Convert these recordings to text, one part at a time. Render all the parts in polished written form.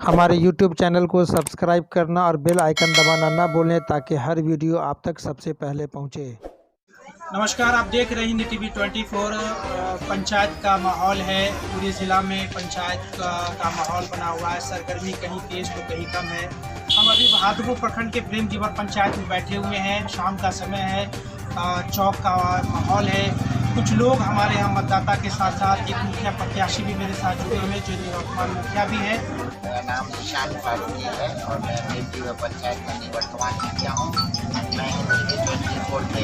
हमारे YouTube channel को subscribe करना और बेल आइकन दबाना ना भूलें ताकि हर वीडियो आप तक सबसे पहले पहुंचे। नमस्कार, आप देख रहे हैं टीवी 24। पंचायत का माहौल है, पूरे ज़िला में पंचायत का माहौल बना हुआ है। सरगर्मी कहीं तेज तो कहीं कम है। हम अभी बहादुरपुर प्रखंड के प्रेम जीवर पंचायत में बैठे हुए हैं। शाम का समय है, चौक का माहौल है। कुछ लोग हमारे यहाँ मतदाता के साथ साथ एक मुखिया प्रत्याशी भी मेरे साथ जुड़े हुए हैं, जो निवर्तमान मुखिया भी है। मेरा नाम निशान फारूकी है और मैं प्रेम जीवर पंचायत में निवर्तमान मुखिया हूँ। मैं हिंदी के 24 के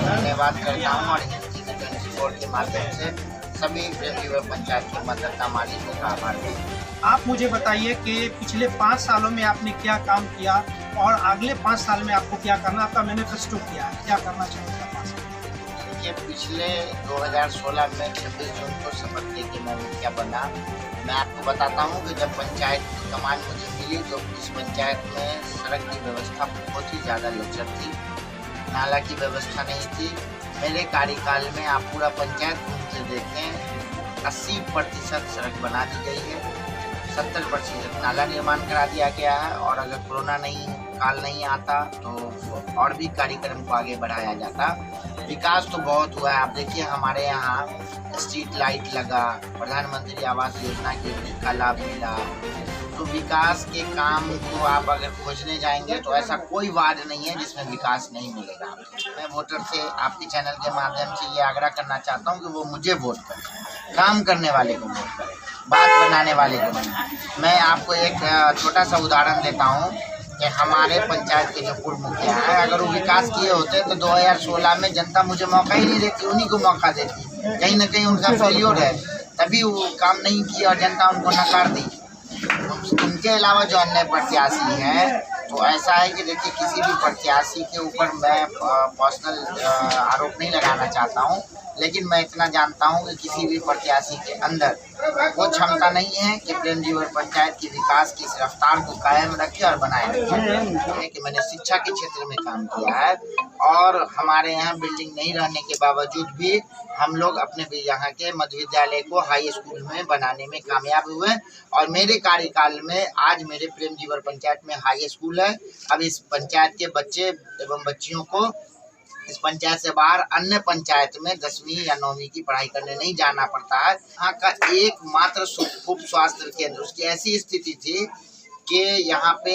धन्यवाद करता हूँ और हिंदी के 24 के माध्यम से सभी प्रेम जीवर पंचायत के मतदाता मालिकों का आभार करता हूँ। आप मुझे बताइए कि पिछले 5 सालों में आपने क्या काम किया और अगले 5 साल में आपको क्या करना, आपका मैनिफेस्टो क्या है, क्या करना चाहिए 5 साल? ये पिछले 2016 में 26 जून को शपथ लेके मैं मुखिया बना। मैं आपको बताता हूँ कि जब पंचायत की कमान मुझे मिली तो इस पंचायत में सड़क की व्यवस्था बहुत ही ज़्यादा लचर थी, नाला की व्यवस्था नहीं थी। मेरे कार्यकाल में आप पूरा पंचायत घूम के देखें, 80% सड़क बना दी गई है, 70% नाला निर्माण करा दिया गया है। और अगर कोरोना काल नहीं आता तो और भी कार्यक्रम को आगे बढ़ाया जाता। विकास तो बहुत हुआ है। आप देखिए हमारे यहाँ स्ट्रीट लाइट लगा, प्रधानमंत्री आवास योजना का लाभ मिला। तो विकास के काम को आप अगर खोजने जाएंगे तो ऐसा कोई वार्ड नहीं है जिसमें विकास नहीं मिलेगा। मैं वोटर से आपके चैनल के माध्यम से ये आग्रह करना चाहता हूँ कि वो मुझे वोट करें, काम करने वाले को वोट करें, बात बनाने वाले को नहीं। मैं आपको एक छोटा सा उदाहरण देता हूँ कि हमारे पंचायत के जो पूर्व मुखिया हैं, अगर वो विकास किए होते तो 2016 में जनता मुझे मौका ही नहीं देती, उन्हीं को मौका देती। कहीं ना कहीं उनका फेल्योर है, तभी वो काम नहीं किया और जनता उनको नकार दी। उनके अलावा जो अन्य प्रत्याशी हैं, तो ऐसा है कि देखिए किसी भी प्रत्याशी के ऊपर मैं पर्सनल आरोप नहीं लगाना चाहता हूं, लेकिन मैं इतना जानता हूं कि किसी भी प्रत्याशी के अंदर वो क्षमता नहीं है कि प्रेम जीवर पंचायत की विकास की इस रफ्तार को कायम रखे और बनाए रखे। कि मैंने शिक्षा के क्षेत्र में काम किया है और हमारे यहाँ बिल्डिंग नहीं रहने के बावजूद भी हम लोग अपने यहाँ के मध्य विद्यालय को हाई स्कूल में बनाने में कामयाब हुए। और मेरे कार्यकाल में आज मेरे प्रेम जीवर पंचायत में हाई स्कूल है। अब इस पंचायत के बच्चे एवं बच्चियों को इस पंचायत से बाहर अन्य पंचायत में 10वीं या 9वीं की पढ़ाई करने नहीं जाना पड़ता है। यहाँ का एकमात्र उप स्वास्थ्य केंद्र, उसकी ऐसी स्थिति थी कि यहाँ पे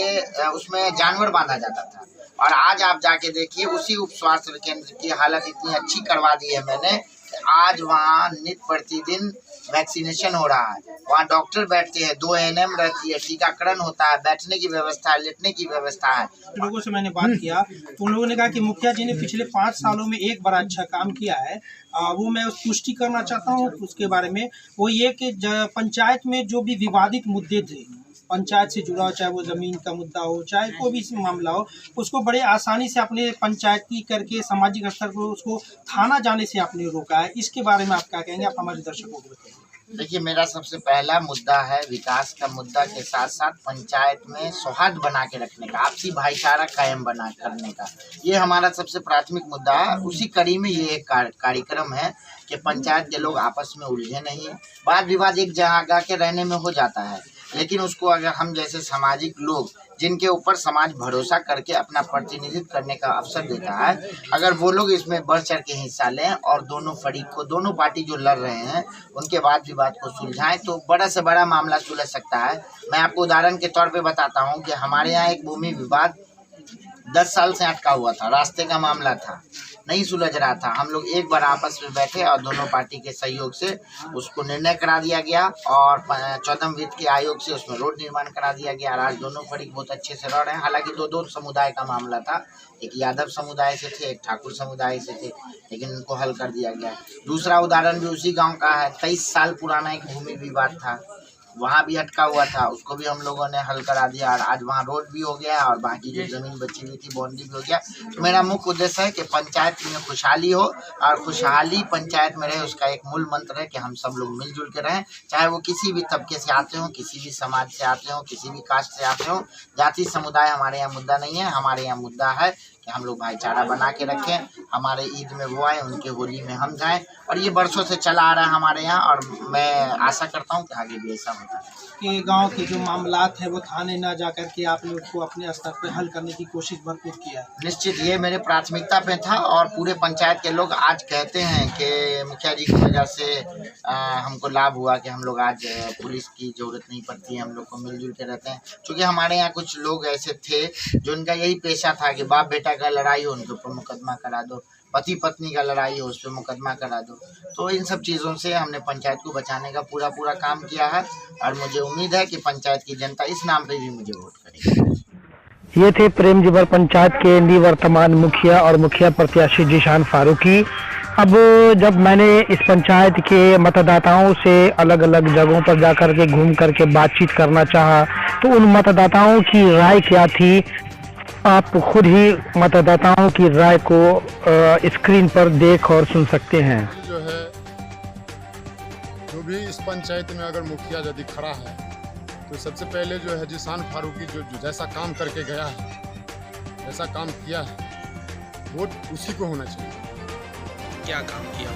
उसमें जानवर बांधा जाता था। और आज आप जाके देखिए उसी उप स्वास्थ्य केंद्र की हालत इतनी अच्छी करवा दी है मैंने कि आज वहाँ नित्य प्रतिदिन वैक्सीनेशन हो रहा है। वहाँ डॉक्टर बैठते हैं, 2 ANM रहती है, टीकाकरण होता है, बैठने की व्यवस्था है, लेटने की व्यवस्था है। लोगों से मैंने बात किया तो उन लोगों ने कहा कि मुखिया जी ने पिछले 5 सालों में एक बड़ा अच्छा काम किया है। वो मैं पुष्टि करना चाहता हूँ उसके बारे में। वो ये कि पंचायत में जो भी विवादित मुद्दे थे, पंचायत से जुड़ा हो, चाहे वो ज़मीन का मुद्दा हो, चाहे कोई भी मामला हो, उसको बड़े आसानी से अपने पंचायती करके सामाजिक स्तर पर उसको थाना जाने से आपने रोका है। इसके बारे में आप क्या कहेंगे, आप हमारे दर्शकों को बताइए। देखिए मेरा सबसे पहला मुद्दा है विकास का मुद्दा के साथ साथ पंचायत में सौहार्द बना के रखने का, आपसी भाईचारा कायम बना करने का। ये हमारा सबसे प्राथमिक मुद्दा है। उसी कड़ी में ये एक कार्यक्रम है कि पंचायत के लोग आपस में उलझे नहीं। वाद विवाद एक जगह के रहने में हो जाता है, लेकिन उसको अगर हम जैसे सामाजिक लोग जिनके ऊपर समाज भरोसा करके अपना प्रतिनिधित्व करने का अवसर देता है, अगर वो लोग इसमें बढ़ चढ़ के हिस्सा लें और दोनों फरीक को, दोनों पार्टी जो लड़ रहे हैं उनके वाद विवाद को सुलझाएं तो बड़ा से बड़ा मामला सुलझ सकता है। मैं आपको उदाहरण के तौर पे बताता हूं कि हमारे यहाँ एक भूमि विवाद 10 साल से अटका हुआ था, रास्ते का मामला था, नहीं सुलझ रहा था। हम लोग एक बार आपस में बैठे और दोनों पार्टी के सहयोग से उसको निर्णय करा दिया गया और 14वें वित्त के आयोग से उसमें रोड निर्माण करा दिया गया। आज दोनों फरीक बहुत अच्छे से रह रहे हैं। हालांकि दो समुदाय का मामला था, एक यादव समुदाय से थे, एक ठाकुर समुदाय से थे, लेकिन उनको हल कर दिया गया। दूसरा उदाहरण भी उसी गाँव का है। 23 साल पुराना एक भूमि विवाद था, वहाँ भी अटका हुआ था, उसको भी हम लोगों ने हल करा दिया और आज वहाँ रोड भी हो गया और बाकी जो ज़मीन बची हुई थी बाउंड्री भी हो गया। तो मेरा मुख्य उद्देश्य है कि पंचायत में खुशहाली हो और खुशहाली पंचायत में रहे, उसका एक मूल मंत्र है कि हम सब लोग मिलजुल के रहें, चाहे वो किसी भी तबके से आते हों, किसी भी समाज से आते हों, किसी भी कास्ट से आते हों। जाति समुदाय हमारे यहाँ मुद्दा नहीं है। हमारे यहाँ मुद्दा है कि हम लोग भाईचारा बना के रखें, हमारे ईद में वो आए, उनके होली में हम जाएं, और ये बरसों से चला आ रहा है हमारे यहाँ, और मैं आशा करता हूँ कि आगे भी ऐसा होता है कि गांव के जो मामलात है वो थाने ना जा कर के आप लोग को अपने स्तर पर हल करने की कोशिश भरपूर किया है। निश्चित ये मेरे प्राथमिकता पे था, और पूरे पंचायत के लोग आज कहते हैं कि मुखिया जी की वजह से हमको लाभ हुआ कि हम लोग आज पुलिस की जरूरत नहीं पड़ती है, हम लोग को मिलजुल के रहते हैं। क्योंकि हमारे यहाँ कुछ लोग ऐसे थे जो उनका यही पेशा था कि बाप बेटा का लड़ाई हो उनके ऊपर मुकदमा करा दो, पति पत्नी का लड़ाई हो उस पर मुकदमा करा दो। तो इन सब चीज़ों से हमने पंचायत को बचाने का पूरा काम किया है, और मुझे उम्मीद है कि पंचायत की जनता इस नाम पे भी मुझे वोट करेगी। ये थे प्रेमजीवर पंचायत के निवर्तमान मुखिया और मुखिया प्रत्याशी जीशान फारूकी। अब जब मैंने इस पंचायत के मतदाताओं से अलग अलग जगहों पर जाकर के घूम करके बातचीत करना चाहा, तो उन मतदाताओं की राय क्या थी, आप खुद ही मतदाताओं की राय को स्क्रीन पर देख और सुन सकते हैं। जो है, जो भी इस पंचायत में अगर मुखिया यदि खड़ा है तो सबसे पहले जो है जीशान फारूकी जो जैसा काम करके गया है, जैसा काम किया है, वोट उसी को होना चाहिए। क्या काम किया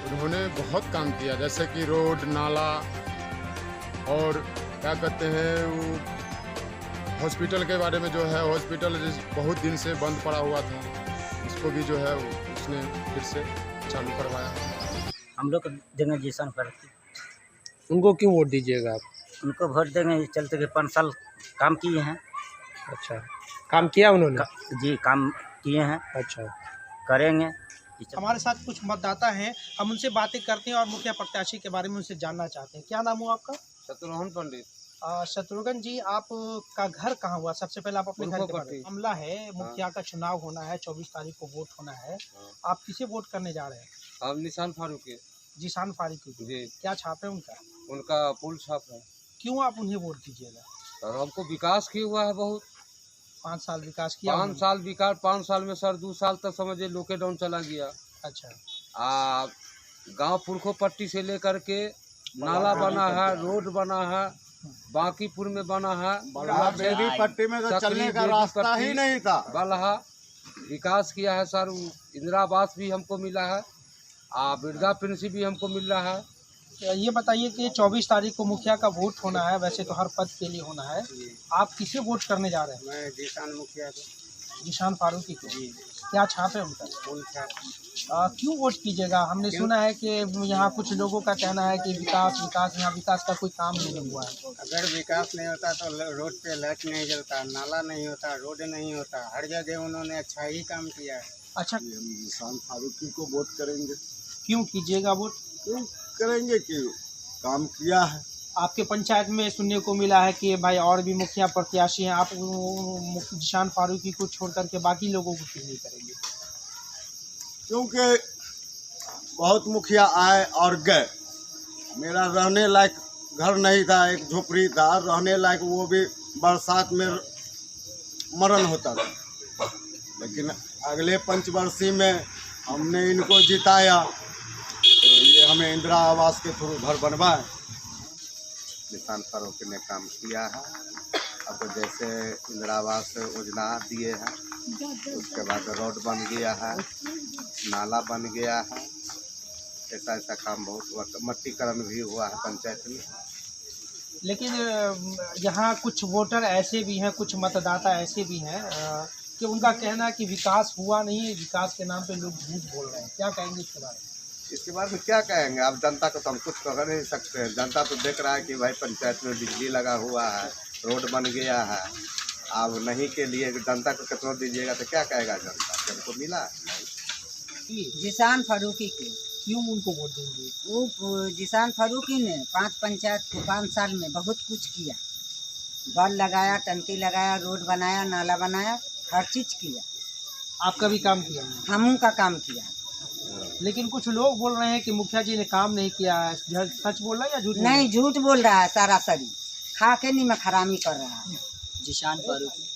उन्होंने बहुत काम किया, जैसे कि रोड नाला और क्या कहते हैं वो हॉस्पिटल के बारे में जो है, हॉस्पिटल बहुत दिन से बंद पड़ा हुआ था, उसको भी जो है उसने फिर से चालू करवाया। हम लोग देंगे जीशान फारूकी। उनको क्यों वोट दीजिएगा आप? उनको वोट देंगे इस चलते कि 5 साल काम किए हैं। अच्छा, काम किया उन्होंने? जी काम किए हैं। अच्छा, करेंगे। हमारे साथ कुछ मतदाता हैं, हम उनसे बातें करते हैं और मुखिया प्रत्याशी के बारे में उनसे जानना चाहते हैं। क्या नाम हुआ आपका? शत्रुघ्न पंडित। शत्रुघ्न जी, आप का घर कहाँ हुआ? सबसे पहले आप अपने घर के बारे में। मामला है, मुखिया का चुनाव होना है, 24 तारीख को वोट होना है, आप किसे वोट करने जा रहे हैं? हम निशान फारूकी। जीशान फारूकी जी। क्या छाप है उनका? उनका पुल छाप है। क्यों आप उन्हें वोट दीजिएगा? और हमको विकास किया हुआ है बहुत। 5 साल विकास किया? 5 साल विकास, 5 साल में सर 2 साल तक समझिए लॉकडाउन चला गया। अच्छा। गांव पुरखो पट्टी से लेकर के नाला बना है, रोड बना है, बांकीपुर में बना है, बेबी पट्टी में तो चलने का रास्ता ही नहीं था। बलहा विकास किया है सर। इंदिरा आवास भी हमको मिला है, वृद्धा पेंशन भी हमको मिल रहा है। ये बताइए कि 24 तारीख को मुखिया का वोट होना है, वैसे तो हर पद के लिए होना है, आप किसे वोट करने जा रहे हैं? मैं जीशान मुखिया को। जीशान फारूकी को। क्या छाप है उनका? पुल छाप। क्यों वोट कीजिएगा? हमने सुना है कि यहाँ कुछ लोगों का कहना है कि विकास यहाँ विकास का कोई काम नहीं हुआ है। अगर विकास नहीं होता तो रोड पे लाइट नहीं जलता, नाला नहीं होता, रोड नहीं होता, हर जगह उन्होंने अच्छा ही काम किया है। अच्छा, हम जीशान फारूकी को वोट करेंगे। क्यों कीजिएगा वोट? क्यों करेंगे कि काम किया है। आपके पंचायत में सुनने को मिला है कि भाई और भी मुखिया प्रत्याशी हैं, आप जीशान फारूकी को छोड़ करके बाकी लोगों को क्यों नहीं करेंगे? क्योंकि बहुत मुखिया आए और गए, मेरा रहने लायक घर नहीं था, एक झोपड़ी था, रहने लायक वो भी बरसात में मरण होता था। लेकिन अगले पंचवर्षीय में हमने इनको जिताया, तो ये हमें इंदिरा आवास के थ्रू घर बनवाए। जीशान फारूकी ने काम किया है। अब जैसे इंदिरा आवास योजना दिए हैं, उसके बाद रोड बन गया है, नाला बन गया है, ऐसा ऐसा काम बहुत हुआ। मट्टीकरण भी हुआ है पंचायत में। लेकिन यहाँ कुछ वोटर ऐसे भी हैं, कुछ मतदाता ऐसे भी हैं कि उनका कहना है कि विकास हुआ नहीं है, विकास के नाम पे लोग झूठ बोल रहे हैं। क्या कहेंगे इसके बारे में? इसके बाद में क्या कहेंगे? अब जनता को तो हम कुछ कह नहीं सकते हैं। जनता तो देख रहा है कि भाई पंचायत में बिजली लगा हुआ है, रोड बन गया है। अब नहीं के लिए जनता को कितना दीजिएगा तो क्या कहेगा जनता? हमको मिला नहीं। जीशान फारूकी को क्यों उनको वोट देंगे? वो जीशान फारूकी ने 5 पंचायत को 5 साल में बहुत कुछ किया। बल लगाया, टंकी लगाया, रोड बनाया, नाला बनाया, हर चीज़ किया। आपका भी काम किया? हम का काम किया। लेकिन कुछ लोग बोल रहे हैं कि मुखिया जी ने काम नहीं किया है। सच बोल रहा है या झूठ? नहीं, झूठ बोल रहा है सरासरी, खा के नहीं हरामी कर रहा है। जीशान फारूकी।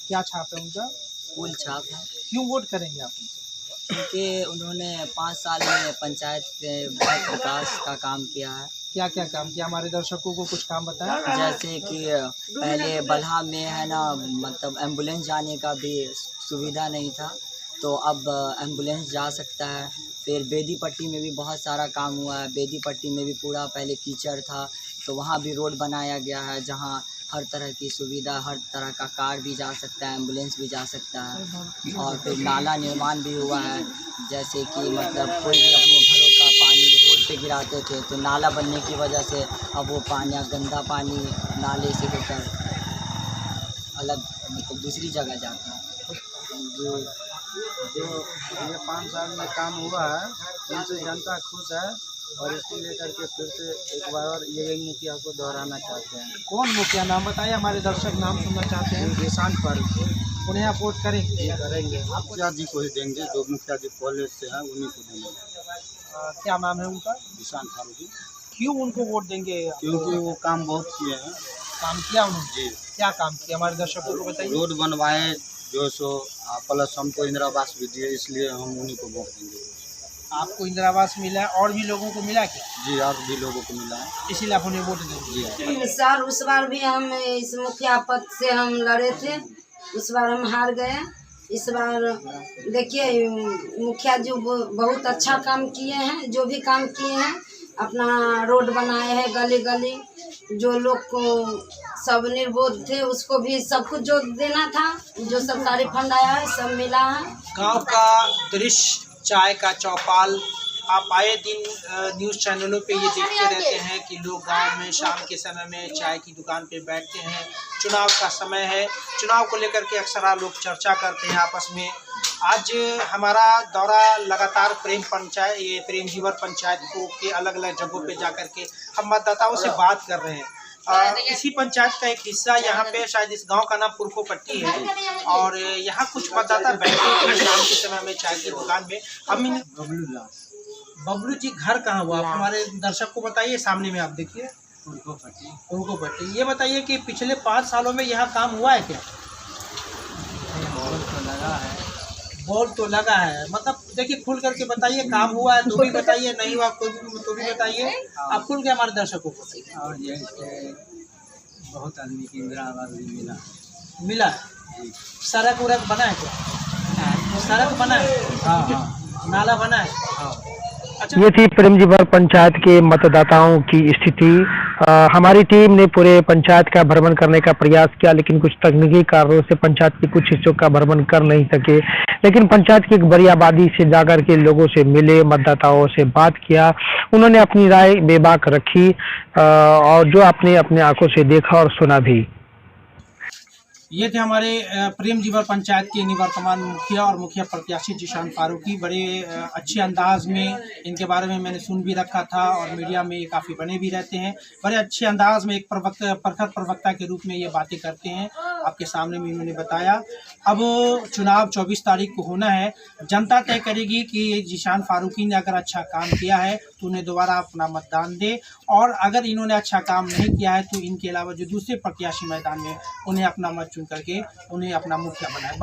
क्या छाप है उनका? पुल छाप है। क्यों वोट करेंगे आप उनसे? क्योंकि उन्होंने 5 साल में पंचायत के बहुत विकास का काम किया है। क्या क्या काम किया? हमारे दर्शकों को कुछ काम बताया। जैसे कि पहले बलहा में है ना, मतलब एम्बुलेंस जाने का भी सुविधा नहीं था, तो अब एम्बुलेंस जा सकता है। फिर बेदी पट्टी में भी बहुत सारा काम हुआ है। बेदी पट्टी में भी पूरा पहले कीचड़ था, तो वहाँ भी रोड बनाया गया है जहाँ हर तरह की सुविधा, हर तरह का कार भी जा सकता है, एम्बुलेंस भी जा सकता है। और फिर नाला निर्माण भी हुआ है, जैसे कि मतलब कोई भी अपने घरों का पानी रोड पे गिराते थे, तो नाला बनने की वजह से अब वो पानी, गंदा पानी नाले से होकर अलग मतलब दूसरी जगह जाता है। जो ये 5 साल में काम हुआ है उनसे जनता खुश है, और इसको लेकर के फिर से एक बार और ये मुखिया को दोहराना चाहते हैं। कौन मुखिया, नाम बताइए, हमारे दर्शक नाम सुनना चाहते हैं। किसान पर उन्हें आप वोट करेंगे? करेंगे, मुखिया जी को ही देंगे, जो मुखिया जी पहले से हैं उन्हीं को देंगे। क्या नाम है उनका? किसान फारूकी। क्यों उनको वोट देंगे? क्योंकि वो काम बहुत किए हैं। काम किया उन्होंने? जी। क्या काम किया हमारे दर्शकों को बताइए। रोड बनवाए जो सो, प्लस हमको इंदिरा आवास भी दिए, इसलिए हम उन्हीं को वोट देंगे। आपको इंदिरा आवास मिला है, और भी लोगों को मिला क्या? जी, और भी लोगों को मिला है, इसीलिए आप उन्हें वोट देंगे। जी। सर उस बार भी हम इस मुखिया पद से हम लड़े थे, उस बार हम हार गए। इस बार देखिए मुखिया जी बहुत अच्छा काम किए हैं, जो भी काम किए हैं, अपना रोड बनाए हैं, गली गली जो लोग को सब निर्बोध थे उसको भी सब कुछ जो देना था, जो सरकारी फंड आया है सब मिला है। गांव का दृश्य, चाय का चौपाल, आप आए दिन न्यूज़ चैनलों पे ये देखते रहते हैं कि लोग गांव में शाम के समय में चाय की दुकान पे बैठते हैं। चुनाव का समय है, चुनाव को लेकर के अक्सर लोग चर्चा करते हैं आपस में। आज हमारा दौरा लगातार प्रेम जीवर पंचायत को के अलग अलग जगहों पे जाकर के हम मतदाताओं से बात कर रहे हैं। इसी पंचायत का एक हिस्सा यहाँ पे, शायद इस गांव का नाम पुरखो पट्टी है, और यहाँ कुछ मतदाता बैठे हैं शाम के समय में चाय की दुकान में। हम बबलू जी घर कहाँ हुआ, आप हमारे दर्शक को बताइए। सामने में आप देखिए पुरखो पट्टी। ये बताइए कि पिछले 5 सालों में यहाँ काम हुआ है क्या? बोल तो लगा है, मतलब देखिए खुल करके बताइए, काम हुआ है तो भी बताइए, नहीं हुआ तो भी बताइए, आप खुल के हमारे दर्शकों को बताइए। और ये बहुत आदमी की इंदिरा आवास भी मिला है। सड़क उड़क बना है क्या? सड़क बना है? हाँ। नाला बना है? हाँ। अच्छा। ये थी प्रेम जीवर पंचायत के मतदाताओं की स्थिति। हमारी टीम ने पूरे पंचायत का भ्रमण करने का प्रयास किया, लेकिन कुछ तकनीकी कारणों से पंचायत के कुछ हिस्सों का भ्रमण कर नहीं सके। लेकिन पंचायत की एक बड़ी आबादी से जाकर के लोगों से मिले, मतदाताओं से बात किया, उन्होंने अपनी राय बेबाक रखी, और जो आपने अपने आंखों से देखा और सुना भी। ये थे हमारे प्रेम जीवर पंचायत के निवर्तमान मुखिया और मुखिया प्रत्याशी जीशान फारूकी। बड़े अच्छे अंदाज में इनके बारे में मैंने सुन भी रखा था, और मीडिया में ये काफ़ी बने भी रहते हैं। बड़े अच्छे अंदाज में एक प्रखर प्रवक्ता के रूप में ये बातें करते हैं। आपके सामने में इन्होंने बताया। अब चुनाव 24 तारीख को होना है, जनता तय करेगी कि जीशान फारूकी ने अगर अच्छा काम किया है तो उन्हें दोबारा अपना मतदान दे, और अगर इन्होंने अच्छा काम नहीं किया है तो इनके अलावा जो दूसरे प्रत्याशी मैदान में उन्हें अपना मत चुन करके उन्हें अपना मुखिया बनाए।